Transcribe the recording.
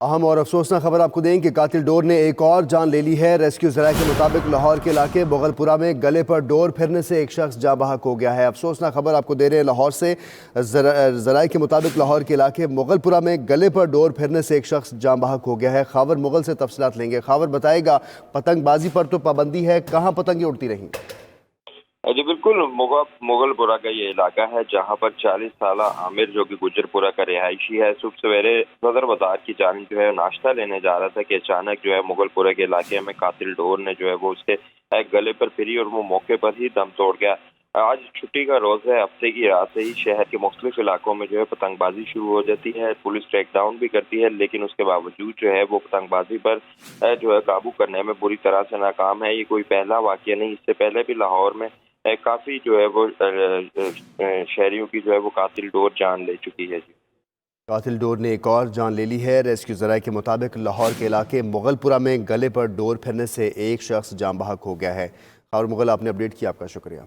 अहम और अफसोसनाक खबर आपको दें कि कातिल डोर ने एक और जान ले ली है। रेस्क्यू ज़राए के मुताबिक लाहौर के इलाके मुगलपुरा में गले पर डोर फिरने से एक शख्स जाँ बहक हो गया है। अफसोसनाक खबर आपको दे रहे हैं लाहौर से। ज़राए के मुताबिक लाहौर के इलाके मुगलपुरा में गले पर डोर फिरने से एक शख्स जाँ बहक हो गया है। खावर मुगल से तफसीलात लेंगे। खावर बताएगा, पतंगबाजी पर तो पाबंदी है, कहाँ पतंगें उड़ती रहीं? जी बिल्कुल, मुगलपुरा का ये इलाका है जहां पर 40 साल आमिर जो कि गुजरपुरा का रिहायशी है, सुबह सवेरे सदर बाजार की जानिब जो है नाश्ता लेने जा रहा था कि अचानक जो है मुगलपुरा के इलाके में कातिल डोर ने जो है वो उसके गले पर फिरी और वो मौके पर ही दम तोड़ गया। आज छुट्टी का रोज है। हफ्ते की रात से ही शहर के मुख्तलिफ इलाकों में जो है पतंगबाजी शुरू हो जाती है। पुलिस ट्रैक डाउन भी करती है, लेकिन उसके बावजूद जो है वो पतंगबाजी पर जो है काबू करने में बुरी तरह से नाकाम है। ये कोई पहला वाकया नहीं, इससे पहले भी लाहौर में काफी जो है वो शहरियों की जो है वो कातिल डोर जान ले चुकी है। जी, कातिल डोर ने एक और जान ले ली है। रेस्क्यू ज़राए के मुताबिक लाहौर के इलाके मुगलपुरा में गले पर डोर फिरने से एक शख्स जाँ बहक हो गया है। और मुगल, आपने अपडेट किया, आपका शुक्रिया।